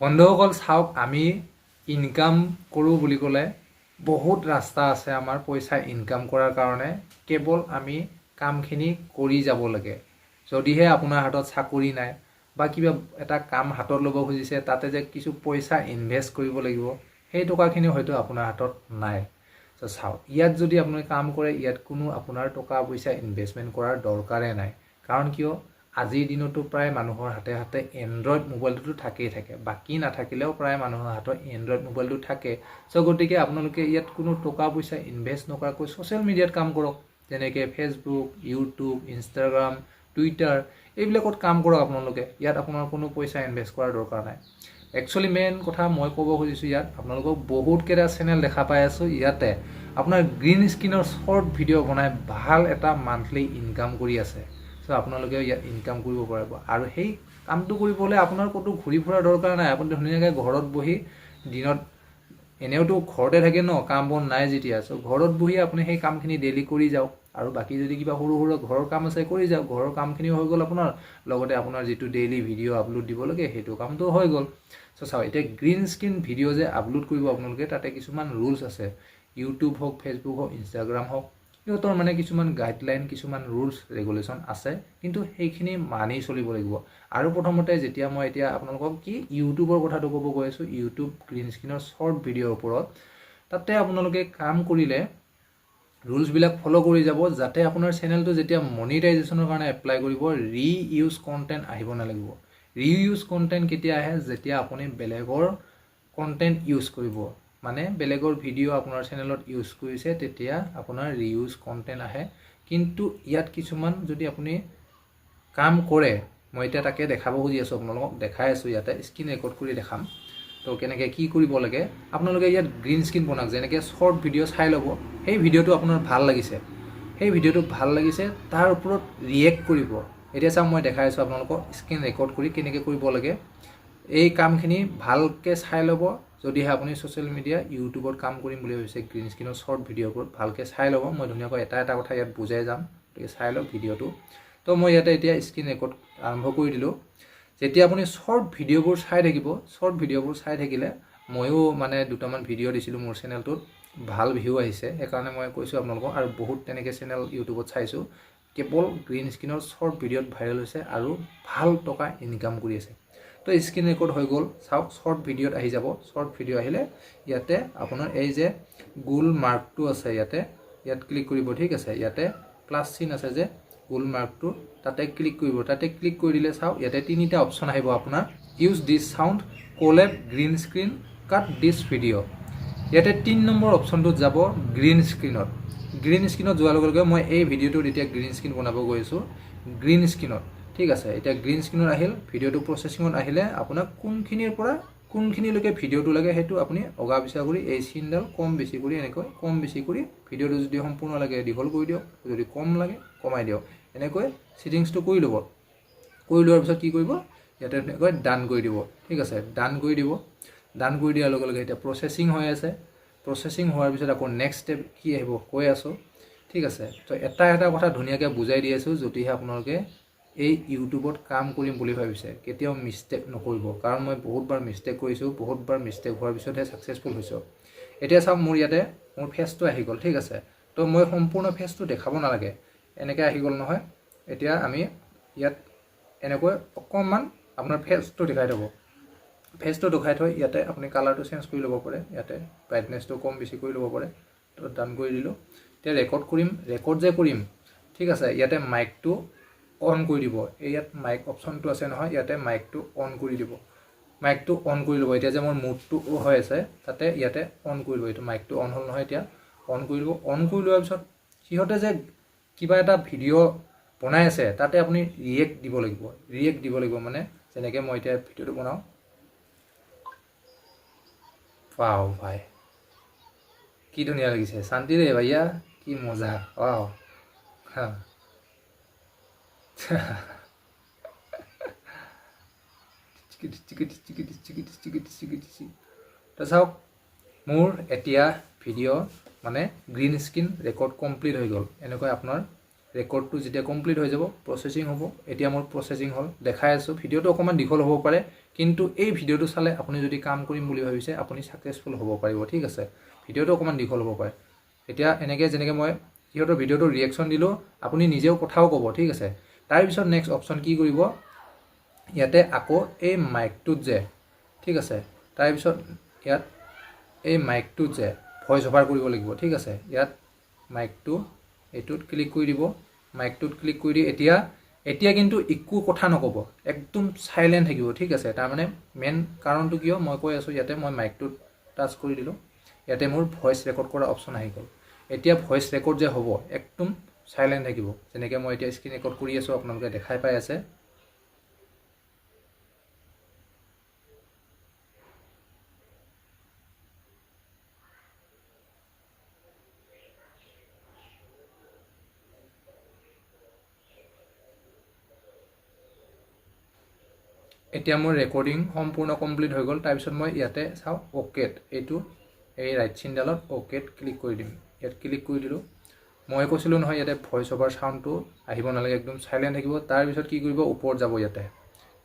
বন্ধুসকল চাওক, আমি ইনকাম কৰোঁ বুলি ক'লে বহুত ৰাস্তা আছে আমাৰ পইচা ইনকাম কৰাৰ কাৰণে। কেৱল আমি কামখিনি কৰি যাব লাগে। যদিহে আপোনাৰ হাতত চাকৰি নাই বা কিবা এটা কাম হাতত ল'ব খুজিছে, তাতে যে কিছু পইচা ইনভেষ্ট কৰিব লাগিব, সেই টকাখিনি হয়তো আপোনাৰ হাতত নাই। তো চাওক, ইয়াত যদি আপুনি কাম কৰে, ইয়াত কোনো আপোনাৰ টকা পইচা ইনভেষ্টমেণ্ট কৰাৰ দৰকাৰে নাই। কাৰণ কিয়, আজিৰ দিনতো প্ৰায় মানুহৰ হাতে হাতে এণ্ড্ৰইড মোবাইলটোতো থাকেই থাকে। বাকী নাথাকিলেও প্ৰায় মানুহৰ হাতত এণ্ড্ৰইড মোবাইলটো থাকে। চ' গতিকে আপোনালোকে ইয়াত কোনো টকা পইচা ইনভেষ্ট নকৰাকৈ ছ'চিয়েল মিডিয়াত কাম কৰক। যেনেকৈ ফেচবুক, ইউটিউব, ইনষ্টাগ্ৰাম, টুইটাৰ, এইবিলাকত কাম কৰক আপোনালোকে। ইয়াত আপোনাৰ কোনো পইচা ইনভেষ্ট কৰাৰ দৰকাৰ নাই। একচুৱেলি মেইন কথা মই ক'ব খুজিছোঁ, ইয়াত আপোনালোকক বহুতকেইটা চেনেল দেখা পাই আছোঁ। ইয়াতে আপোনাৰ গ্ৰীণ স্ক্ৰীনৰ শ্বৰ্ট ভিডিঅ' বনাই ভাল এটা মান্থলি ইনকাম কৰি আছে। চ' আপোনালোকেও ইয়াত ইনকাম কৰিব পাৰিব। আৰু সেই কামটো কৰিবলৈ আপোনাৰ ক'তো ঘূৰি ফুৰাৰ দৰকাৰ নাই। আপুনি ধুনীয়াকৈ ঘৰত বহি দিনত এনেওতো ঘৰতে থাকে ন, কাম বন নাই যেতিয়া। চ' ঘৰত বহি আপুনি সেই কামখিনি ডেইলি কৰি যাওক। আৰু বাকী যদি কিবা সৰু সৰু ঘৰৰ কাম আছে কৰি যাওক। ঘৰৰ কামখিনিও হৈ গ'ল আপোনাৰ, লগতে আপোনাৰ যিটো ডেইলি ভিডিঅ' আপলোড দিব লাগে সেইটো কামটো হৈ গ'ল। চ' চাওক, এতিয়া গ্ৰীণ স্ক্ৰীণ ভিডিঅ' যে আপলোড কৰিব আপোনালোকে, তাতে কিছুমান ৰুলছ আছে। ইউটিউব হওক, ফেচবুক হওক, ইনষ্টাগ্ৰাম হওক, সিহঁতৰ মানে কিছুমান গাইডলাইন, কিছুমান ৰুলছ ৰেগুলেশ্যন আছে। কিন্তু সেইখিনি মানি চলিব লাগিব। আৰু প্ৰথমতে যেতিয়া মই এতিয়া আপোনালোকক ইউটিউবৰ কথাটো ক'ব গৈ আছোঁ, ইউটিউব গ্ৰীণ স্ক্ৰীনৰ শ্বৰ্ট ভিডিঅ'ৰ ওপৰত, তাতে আপোনালোকে কাম কৰিলে ৰুলছবিলাক ফ'ল' কৰি যাব, যাতে আপোনাৰ চেনেলটো যেতিয়া মনিটাইজেশ্যনৰ কাৰণে এপ্লাই কৰিব, ৰিইউজ কণ্টেণ্ট আহিব নালাগিব। ৰিইউজ কণ্টেণ্ট কেতিয়া আহে? যেতিয়া আপুনি বেলেগৰ কণ্টেণ্ট ইউজ কৰিব, মানে বেলেগৰ ভিডিঅ' আপোনাৰ চেনেলত ইউজ কৰিছে, তেতিয়া আপোনাৰ ৰিইউজ কণ্টেণ্ট আহে। কিন্তু ইয়াত কিছুমান যদি আপুনি কাম কৰে, মই এতিয়া তাকে দেখাব খুজি আছোঁ আপোনালোকক, দেখাই আছোঁ ইয়াতে, স্ক্ৰীন ৰেকৰ্ড কৰি দেখাম। তো কেনেকৈ কি কৰিব লাগে, আপোনালোকে ইয়াত গ্ৰীণ স্ক্ৰীণ বনাওক। যেনেকৈ শ্বৰ্ট ভিডিঅ' চাই ল'ব, সেই ভিডিঅ'টো আপোনাৰ ভাল লাগিছে, সেই ভিডিঅ'টো ভাল লাগিছে, তাৰ ওপৰত ৰিয়েক্ট কৰিব। এতিয়া চাওক, মই দেখাই আছোঁ আপোনালোকক স্ক্ৰীন ৰেকৰ্ড কৰি কেনেকৈ কৰিব লাগে। এই কামখিনি ভালকৈ চাই ল'ব। যদিহে আপুনি ছ'চিয়েল মিডিয়া ইউটিউবত কাম কৰিম বুলি ভাবিছে, গ্ৰীণ স্ক্ৰীনৰ শ্বৰ্ট ভিডিঅ'ৰ ওপৰত ভালকৈ চাই ল'ব। মই ধুনীয়াকৈ এটা এটা কথা ইয়াত বুজাই যাম, গতিকে চাই লওক ভিডিঅ'টো। তো মই ইয়াতে এতিয়া স্ক্ৰীন ৰেকৰ্ড আৰম্ভ কৰি দিলোঁ। যেতিয়া আপুনি শ্বৰ্ট ভিডিঅ'বোৰ চাই থাকিব, শ্বৰ্ট ভিডিঅ'বোৰ চাই থাকিলে, ময়ো মানে দুটামান ভিডিঅ' দিছিলোঁ মোৰ চেনেলটোত, ভাল ভিউ আহিছে, সেইকাৰণে মই কৈছোঁ আপোনালোকক। আৰু বহুত তেনেকৈ চেনেল ইউটিউবত চাইছোঁ, কেৱল গ্ৰীণ স্ক্ৰীনৰ শ্বৰ্ট ভিডিঅ'ত ভাইৰেল হৈছে আৰু ভাল টকা ইনকাম কৰি আছে। তো স্ক্ৰীন ৰেকৰ্ড হৈ গ'ল। চাওক, শ্বৰ্ট ভিডিঅ'ত আহি যাব। শ্বৰ্ট ভিডিঅ' আহিলে ইয়াতে আপোনাৰ এই যে গোল মাৰ্কটো আছে, ইয়াত ক্লিক কৰিব। ঠিক আছে, ইয়াতে প্লাছ চিন আছে যে গোল মাৰ্কটো, তাতে ক্লিক কৰিব। তাতে ক্লিক কৰি দিলে চাওক, ইয়াতে তিনিটা অপশ্যন আহিব আপোনাৰ। Use this sound, collab, green screen, cut this video'. ইয়াতে 3 নম্বৰ অপশ্যনটোত যাব, গ্ৰীণ স্ক্ৰীণত। গ্ৰীণ স্ক্ৰীণত যোৱাৰ লগে লগে মই এই ভিডিঅ'টোত এতিয়া গ্ৰীণ স্ক্ৰীণ বনাব গৈ আছোঁ, গ্ৰীণ স্ক্ৰীণত। ঠিক আছে, এতিয়া গ্ৰীণ স্ক্ৰীণত আহিল, ভিডিঅ'টো প্ৰচেছিঙত আহিলে আপোনাক কোনখিনিৰ পৰা কোনখিনিলৈকে ভিডিঅ'টো লাগে সেইটো আপুনি অগা পিছা কৰি এই চিনডাল কম বেছি কৰি, এনেকৈ কম বেছি কৰি, ভিডিঅ'টো যদি সম্পূৰ্ণ লাগে দীঘল কৰি দিয়ক, যদি কম লাগে কমাই দিয়ক। এনেকৈ ছেটিংছটো কৰি ল'ব। কৰি লোৱাৰ পিছত কি কৰিব, ইয়াতে এনেকৈ ডান কৰি দিব। ঠিক আছে, ডান কৰি দিব। ডান কৰি দিয়াৰ লগে লগে এতিয়া প্ৰচেছিং হৈ আছে। প্ৰচেছিং হোৱাৰ পিছত আকৌ নেক্সট ষ্টেপ কি আহিব কৈ আছোঁ। ঠিক আছে, তো এটা এটা কথা ধুনীয়াকৈ বুজাই দি আছোঁ। যদিহে আপোনালোকে এই ইউটিউবত কাম কৰিম বুলি ভাবিছে, কেতিয়াও মিষ্টেক নকৰিব। কাৰণ মই বহুতবাৰ মিষ্টেক কৰিছোঁ, বহুতবাৰ মিষ্টেক হোৱাৰ পিছতহে ছাকচেছফুল হৈছোঁ। এতিয়া চাওক, মোৰ ইয়াতে মোৰ ফেচটো আহি গ'ল। ঠিক আছে, তো মই সম্পূৰ্ণ ফেচটো দেখাব নালাগে, এনেকৈ আহি গ'ল নহয়। এতিয়া আমি ইয়াত এনেকৈ অকণমান আপোনাৰ ফেচটো দেখাই থ'ব। ফেচটো দেখাই থৈ ইয়াতে আপুনি কালাৰটো চেঞ্জ কৰি ল'ব পাৰে, ইয়াতে ব্ৰাইটনেছটো কম বেছি কৰি ল'ব পাৰে। তো ডান কৰি দিলোঁ। এতিয়া ৰেকৰ্ড কৰিম, ৰেকৰ্ড যে কৰিম, ঠিক আছে, ইয়াতে মাইকটো অন কৰি দিব। এই ইয়াত মাইক অপশ্যনটো আছে নহয়, ইয়াতে মাইকটো অন কৰি দিব। মাইকটো অন কৰি ল'ব। এতিয়া যে মোৰ মুডটো হৈ আছে, তাতে ইয়াতে অন কৰি ল'ব। এইটো মাইকটো অন হ'ল নহয়, এতিয়া অন কৰি ল'ব। অন কৰি লোৱাৰ পিছত সিহঁতে যে কিবা এটা ভিডিঅ' বনাই আছে, তাতে আপুনি ৰিয়েক্ট দিব লাগিব। ৰিয়েক্ট দিব লাগিব মানে, যেনেকৈ মই এতিয়া ভিডিঅ'টো বনাওঁ। ৱাও ভাই, কি ধুনীয়া লাগিছে, শান্তি ৰে ভাইয়া, কি মজা। ৱাও হা তো চাওক, মোৰ এতিয়া ভিডিঅ' মানে গ্ৰীণ স্ক্ৰীণ ৰেকৰ্ড কমপ্লিট হৈ গ'ল। এনেকৈ আপোনাৰ ৰেকৰ্ডটো যেতিয়া কমপ্লিট হৈ যাব প্ৰচেছিং হ'ব। এতিয়া মোৰ প্ৰচেছিং হ'ল দেখাই আছোঁ। ভিডিঅ'টো অকণমান দীঘল হ'ব পাৰে, কিন্তু এই ভিডিঅ'টো চালে আপুনি যদি কাম কৰিম বুলি ভাবিছে আপুনি ছাকচেছফুল হ'ব পাৰিব। ঠিক আছে, ভিডিঅ'টো অকণমান দীঘল হ'ব পাৰে। এতিয়া এনেকৈ যেনেকৈ মই সিহঁতৰ ভিডিঅ'টো ৰিয়েকশ্যন দিলোঁ, আপুনি নিজেও কথাও ক'ব। ঠিক আছে, তাৰপিছত নেক্সট অপশ্যন কি কৰিব, ইয়াতে আকৌ এই মাইকটোত যে, ঠিক আছে, তাৰপিছত ইয়াত এই মাইকটোত যে ভইচ অভাৰ কৰিব লাগিব। ঠিক আছে, ইয়াত মাইকটো এইটোত ক্লিক কৰি দিব। মাইকটোত ক্লিক কৰি দি এতিয়া কিন্তু একো কথা নক'ব, একদম চাইলেণ্ট থাকিব। ঠিক আছে, তাৰমানে মেইন কাৰণটো কিয় মই কৈ আছোঁ। ইয়াতে মই মাইকটোত টাচ কৰি দিলোঁ, ইয়াতে মোৰ ভইচ ৰেকৰ্ড কৰা অপশ্যন আহি গ'ল। এতিয়া ভইচ ৰেকৰ্ড যে হ'ব একদম চাইলেণ্ট থাকিব। যেনেকৈ মই এতিয়া স্ক্ৰীন ৰেকৰ্ড কৰি আছোঁ, আপোনালোকে দেখাই পাই আছে। এতিয়া মোৰ ৰেকৰ্ডিং সম্পূৰ্ণ কমপ্লিট হৈ গ'ল। তাৰপিছত মই ইয়াতে চাওঁ অ'কেত, এইটো এই ৰাইট চিনডালত অ'কেত ক্লিক কৰি দিম। ইয়াত ক্লিক কৰি দিলোঁ। মই কৈছিলোঁ নহয় ইয়াতে ভইচ অভাৰ চাউণ্ডটো আহিব নালাগে, একদম চাইলেণ্ট থাকিব। তাৰপিছত কি কৰিব, ওপৰত যাব।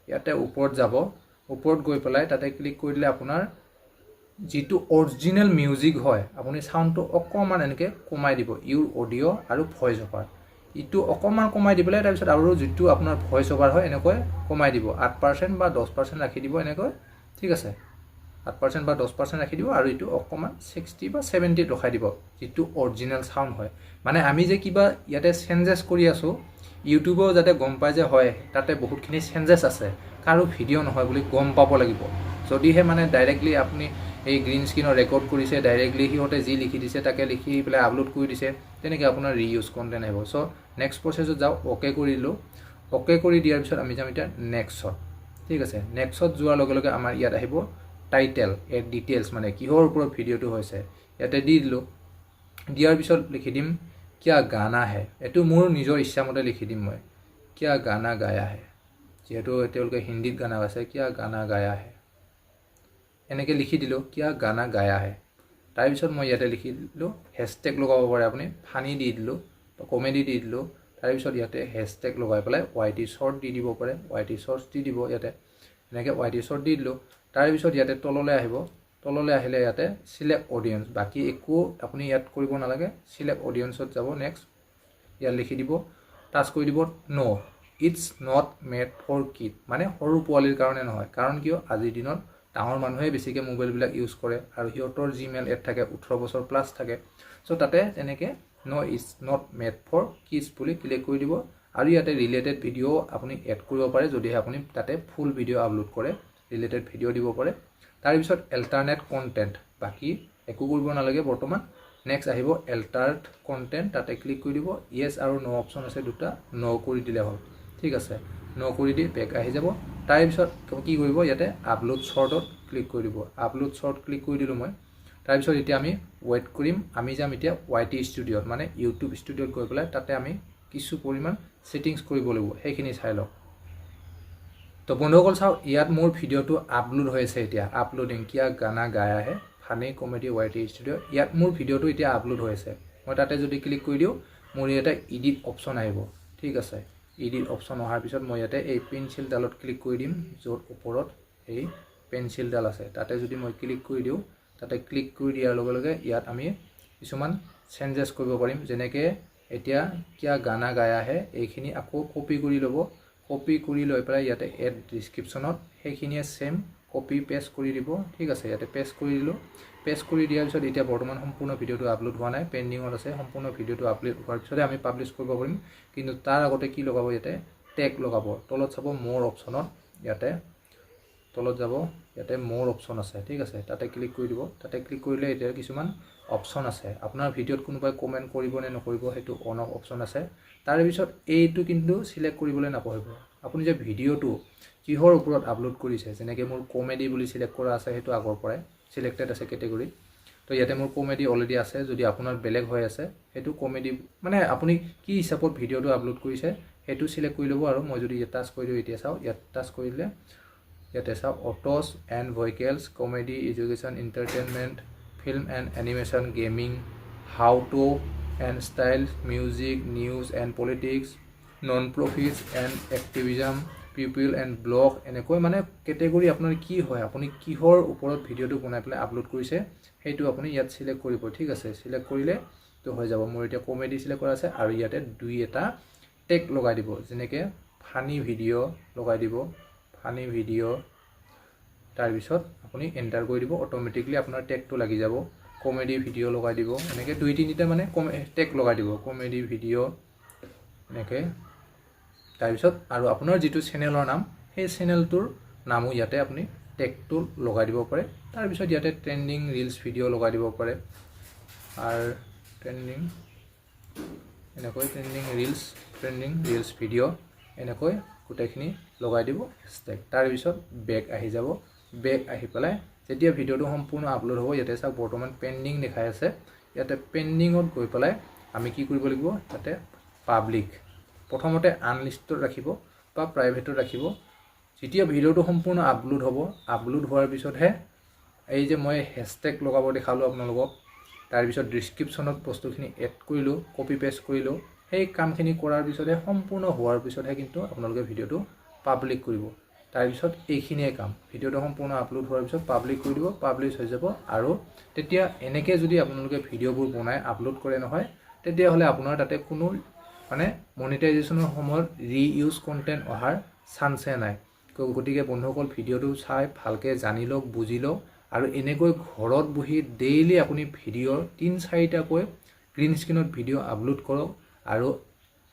ইয়াতে ওপৰত যাব। ওপৰত গৈ পেলাই তাতে ক্লিক কৰি দিলে আপোনাৰ যিটো অৰিজিনেল মিউজিক হয়, আপুনি চাউণ্ডটো অকণমান এনেকৈ কমাই দিব। ইউৰ অডিঅ' আৰু ভইচ অভাৰ ইটো অকণমান কমাই দি পেলাই তাৰপিছত আৰু যিটো আপোনাৰ ভইচ অভাৰ হয় এনেকৈ কমাই দিব। 8% বা 10% ৰাখি দিব এনেকৈ। ঠিক আছে, 8% বা 10% ৰাখি দিব, আৰু এইটো অকণমান 60 বা 70 ৰখাই দিব, যিটো অৰিজিনেল চাউণ্ড হয়। মানে আমি যে কিবা ইয়াতে চেঞ্জেছ কৰি আছোঁ, ইউটিউবেও যাতে গম পায় যে হয় তাতে বহুতখিনি চেঞ্জেছ আছে, কাৰো ভিডিঅ' নহয় বুলি গম পাব লাগিব। যদিহে মানে ডাইৰেক্টলি আপুনি এই গ্ৰীণ স্ক্ৰীনৰ ৰেকৰ্ড কৰিছে, ডাইৰেক্টলি সিহঁতে যি লিখি দিছে তাকে লিখি পেলাই আপলোড কৰি দিছে, তেনেকৈ আপোনাৰ ৰিইউজ কণ্টেণ্ট আহিব। চ' নেক্সট প্ৰচেছত যাওঁ, অ'কে কৰি দিলোঁ। অ'কে কৰি দিয়াৰ পিছত আমি যাম এতিয়া নেক্সটত। ঠিক আছে, নেক্সটত যোৱাৰ লগে লগে আমাৰ ইয়াত আহিব টাইটেল, এড ডিটেইলছ, মানে কিহৰ ওপৰত ভিডিঅ'টো হৈছে ইয়াতে দি দিলোঁ। দিয়াৰ পিছত লিখি দিম কিয়া গানা হে, এইটো মোৰ নিজৰ ইচ্ছামতে লিখি দিম মই, কিয়া গানা গায়া হে, যিহেতু তেওঁলোকে হিন্দীত গানা গাইছে, কিয়া গানা গায়া হে এনেকৈ লিখি দিলোঁ, কিয়া গানা গায়া হে। তাৰপিছত মই ইয়াতে লিখি দিলোঁ, হেছটেগ লগাব পাৰে আপুনি, ফানি দি দিলোঁ, কমেডি দি দিলোঁ। তাৰপিছত ইয়াতে হেছটেগ লগাই পেলাই YT শ্বৰ্ট দি দিব পাৰে, YT শ্বৰ্টছ দি দিব ইয়াতে, এনেকৈ YT শ্বৰ্ট দি দিলোঁ। তাৰপিছত ইয়াতে তললৈ আহিব। তললৈ আহিলে ইয়াতে চিলেক্ট অডিয়েন্স, বাকী একো আপুনি ইয়াত কৰিব নালাগে। চিলেক্ট অডিয়েন্সত যাব। নেক্সট ইয়াত লিখি দিব, টাচ কৰি দিব no' it's not made for kid, মানে সৰু পোৱালিৰ কাৰণে নহয়। কাৰণ কিয়, আজিৰ দিনত ডাঙৰ মানুহে বেছিকৈ মোবাইলবিলাক ইউজ কৰে, আৰু সিহঁতৰ জিমেইল এড থাকে 18 বছৰ প্লাছ থাকে। চ' তাতে তেনেকৈ no' it's not made for kids বুলি ক্লিক কৰি দিব। আৰু ইয়াতে ৰিলেটেড ভিডিঅ' আপুনি এড কৰিব পাৰে, যদিহে আপুনি তাতে ফুল ভিডিঅ' আপলোড কৰে, ৰিলেটেড ভিডিঅ' দিব পাৰে। তাৰপিছত এল্টাৰনেট কণ্টেণ্ট, বাকী একো কৰিব নালাগে বৰ্তমান। নেক্সট আহিব এল্টাৰ্ড কণ্টেণ্ট, তাতে ক্লিক কৰি দিব। য়েছ আৰু ন' অপশ্যন আছে দুটা, ন' কৰি দিলে হ'ল। ঠিক আছে, ন' কৰি দি বেক আহি যাব। তাৰপিছত কি কৰিব, ইয়াতে আপলোড শ্বৰ্টত ক্লিক কৰি দিব। আপলোড শ্বৰ্ট ক্লিক কৰি দিলোঁ মই। তাৰপিছত এতিয়া আমি ৱেইট কৰিম। আমি যাম এতিয়া YT ষ্টুডিঅ'ত, মানে ইউটিউব ষ্টুডিঅ'ত গৈ পেলাই তাতে আমি কিছু পৰিমাণ ছেটিংছ কৰিব লাগিব, সেইখিনি চাই লওক। তো বন্ধুসকল চাওক, ইয়াত মোৰ ভিডিঅ'টো আপলোড হৈ আছে এতিয়া, আপলোডিং, কিয়া গানা গায়া হে, ফানি কমেডি YT ষ্টুডিঅ'। ইয়াত মোৰ ভিডিঅ'টো এতিয়া আপলোড হৈ আছে। মই তাতে যদি ক্লিক কৰি দিওঁ, মোৰ ইয়াতে ইডিট অপশ্যন আহিব। ঠিক আছে, ইডিট অপশ্যন অহাৰ পিছত মই ইয়াতে এই পেঞ্চিলডালত ক্লিক কৰি দিম, য'ত ওপৰত এই পেঞ্চিলডাল আছে, তাতে যদি মই ক্লিক কৰি দিওঁ, তাতে ক্লিক কৰি দিয়াৰ লগে লগে ইয়াত আমি কিছুমান চেঞ্জেছ কৰিব পাৰিম। যেনেকৈ এতিয়া কিয়া গানা গায়া হে, এইখিনি আকৌ কপি কৰি ল'ব। কপি কৰি লৈ পেলাই ইয়াতে এড ডিছক্ৰিপশ্যনত সেইখিনিয়ে ছেম কপি পেষ্ট কৰি দিব। ঠিক আছে, ইয়াতে পেষ্ট কৰি দিলোঁ। পেষ্ট কৰি দিয়াৰ পিছত এতিয়া বৰ্তমান সম্পূৰ্ণ ভিডিঅ'টো আপলোড হোৱা নাই, পেণ্ডিঙত আছে। সম্পূৰ্ণ ভিডিঅ'টো আপলোড হোৱাৰ পিছতে আমি পাব্লিছ কৰিব পাৰিম। কিন্তু তাৰ আগতে কি লগাব, ইয়াতে টেগ লগাব। তলত চাব মোৰ অপশ্যনত, ইয়াতে তলত যাব, ইয়াতে মোৰ অপশ্যন আছে। ঠিক আছে, তাতে ক্লিক কৰি দিব। তাতে ক্লিক কৰিলে এতিয়া কিছুমান অপশ্যন আছে। আপোনাৰ ভিডিঅ'ত কোনোবাই কমেণ্ট কৰিব নে নকৰিব সেইটো অন অফ অপশ্যন আছে। তাৰপিছত এইটো কিন্তু চিলেক্ট কৰিবলৈ নাপাহৰিব। আপুনি যে ভিডিঅ'টো কিহৰ ওপৰত আপলোড কৰিছে, যেনেকৈ মোৰ কমেডি বুলি চিলেক্ট কৰা আছে, সেইটো আগৰ পৰাই চিলেক্টেড আছে কেটেগৰী। তো ইয়াতে মোৰ কমেডি অলৰেডি আছে। যদি আপোনাৰ বেলেগ হৈ আছে, সেইটো কমেডি মানে আপুনি কি হিচাপত ভিডিঅ'টো আপলোড কৰিছে সেইটো চিলেক্ট কৰি ল'ব। আৰু মই যদি ইয়াত টাচ কৰি দিওঁ, এতিয়া চাওঁ, ইয়াত টাচ কৰি দিলে ইয়াতে চাওঁ autos and vehicles, comedy, education, entertainment, film and animation, gaming, how to and styles, music, news and politics, non-profits and activism, people and blog এনেকৈ মানে কেটেগৰী আপোনাৰ কি হয় আপুনি কিহৰ ওপৰত ভিডিঅ'টো বনাই পেলাই আপলোড কৰিছে সেইটো আপুনি ইয়াত সিলেক্ট কৰিব ঠিক আছে সিলেক্ট কৰিলে তো হৈ যাব মোৰ এতিয়া কমেডি সিলেক্ট কৰা আছে আৰু ইয়াতে দুই এটা টেগ লগাই দিব যেনেকৈ ফানি ভিডিঅ' লগাই দিব ফানি ভিডিঅ' তাৰ পিছত আপুনি এন্টাৰ কৰি দিব অটোমেটিকলি আপোনাৰ টেগটো লাগি যাব কমেডি ভিডিঅ' লগাই দিব এনেকৈ দুই তিনিটা মানে টেগ লগাই দিব কমেডি ভিডিঅ' এনেকৈ তাৰ পিছত আৰু আপোনাৰ যিটো চেনেলৰ নাম সেই চেনেলটোৰ নামো ইয়াতে আপুনি টেগটো লগাই দিব পাৰে তাৰ পিছত ইয়াতে ট্ৰেন্ডিং ৰিলছ ভিডিঅ' লগাই দিব পাৰে আৰু ট্ৰেন্ডিং এনেকৈ ট্ৰেন্ডিং ৰিলছ ভিডিঅ' এনেকৈ গোটেইখিনি লগাই দিব ষ্টেক তাৰ পিছত বেক আহি যাব বেক আহি পেলাই যেতিয়া ভিডিঅ'টো সম্পূৰ্ণ আপলোড হ'ব ইয়াতে চাওক বৰ্তমান পেন্ডিং দেখাই আছে ইয়াতে পেন্ডিঙত গৈ পেলাই আমি কি কৰিব লাগিব তাতে পাব্লিক প্ৰথমতে আনলিষ্টত ৰাখিব বা প্ৰাইভেটত ৰাখিব যেতিয়া ভিডিঅ'টো সম্পূৰ্ণ আপলোড হ'ব আপলোড হোৱাৰ পিছতহে এই যে মই হেশটেগ লগাব দেখালো আপোনালোকক তাৰ পিছত ডেসক্ৰিপচনত বস্তুখিনি এড কৰিলো কপি পেস্ট কৰিলো সেই কামখিনি কৰাৰ পিছতহে সম্পূৰ্ণ হোৱাৰ পিছতহে কিন্তু আপোনালোকে ভিডিঅ'টো পাব্লিক কৰিব তাৰ পিছত এইখিনিয়ে কাম ভিডিঅ'টো সম্পূৰ্ণ আপলোড হোৱাৰ পিছত পাব্লিক কৰি দিব পাব্লিছ হৈ যাব আৰু তেতিয়া এনেকৈ যদি আপোনালোকে ভিডিঅ'বোৰ বনাই আপলোড কৰে নহয় তেতিয়া হলে আপোনাৰ তাতে কোনো মানে মনিটাইজেশনৰ সময়ত ৰিইউজ কন্টেন্ট অহাৰ চান্সে নাই গতিকে বন্ধুসকল ভিডিঅ'টো চাই ভালকৈ জানি লওক বুজি লওক আৰু এনেকৈ ঘৰত বহি ডেইলি আপুনি ভিডিঅ'ৰ 3-4টাকৈ গ্ৰীণ স্ক্ৰীনত ভিডিঅ' আপলোড কৰক আৰু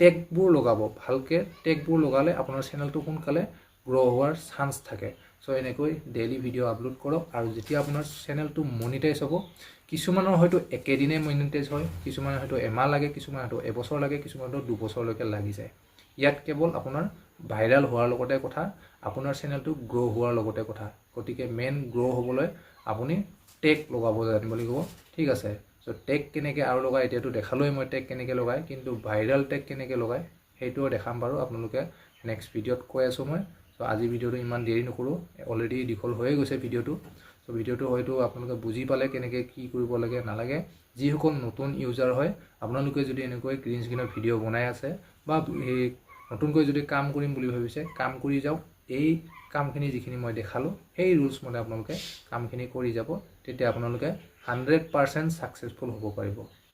টেগবোৰ লগাব ভালকৈ টেগবোৰ লগালে আপোনাৰ চেনেলটো সোনকালে গ্ৰ' হোৱাৰ চান্স থাকে সো এনেকৈ ডেইলি ভিডিঅ' আপলোড কৰক আৰু যেতিয়া আপোনাৰ চেনেলটো মনিটাইজ হ'ব কিছুমানৰ হয়তো একেদিনে মনিটাইজ হয় কিছুমানৰ হয়তো এমাহ লাগে কিছুমানৰ হয়তো এবছৰ লাগে কিছুমানৰ 2 বছৰলৈকে লাগি যায় ইয়াত কেৱল আপোনাৰ ভাইৰাল হোৱাৰ লগতে কথা আপোনাৰ চেনেলটো গ্ৰ' হোৱাৰ লগতে কথা গতিকে মেইন গ্ৰ' হ'বলৈ আপুনি টেগ লগাব জানিব লাগিব ঠিক আছে সো টেগ কেনেকৈ আৰু লগাই এতিয়াতো দেখালোই মই টেগ কেনেকৈ লগাই কিন্তু ভাইৰাল টেগ কেনেকৈ লগাই সেইটোও দেখাম বাৰু আপোনালোকে নেক্সট ভিডিঅ'ত কৈ আছো মই সো আজি ভিডিঅ'টো ইমান দেৰি নকৰো অলৰেডি দীঘল হৈয়ে গৈছে ভিডিঅ'টো সো ভিডিঅ'টো হয়তো আপোনালোকে বুজি পালে কেনেকৈ কি কৰিব লাগে নালাগে যিসকল নতুন ইউজাৰ হয় আপোনালোকে যদি এনেকৈ গ্ৰীণ স্ক্ৰীনৰ ভিডিঅ' বনাই আছে বা এই নতুনকৈ যদি কাম কৰিম বুলি ভাবিছে কাম কৰি যাওক এই কামখিনি যিখিনি মই দেখালো সেই ৰুলছ মতে আপোনালোকে কামখিনি কৰি যাব তেতিয়া আপোনালোকে 100% সাকসেসফুল হ'ব পাৰিব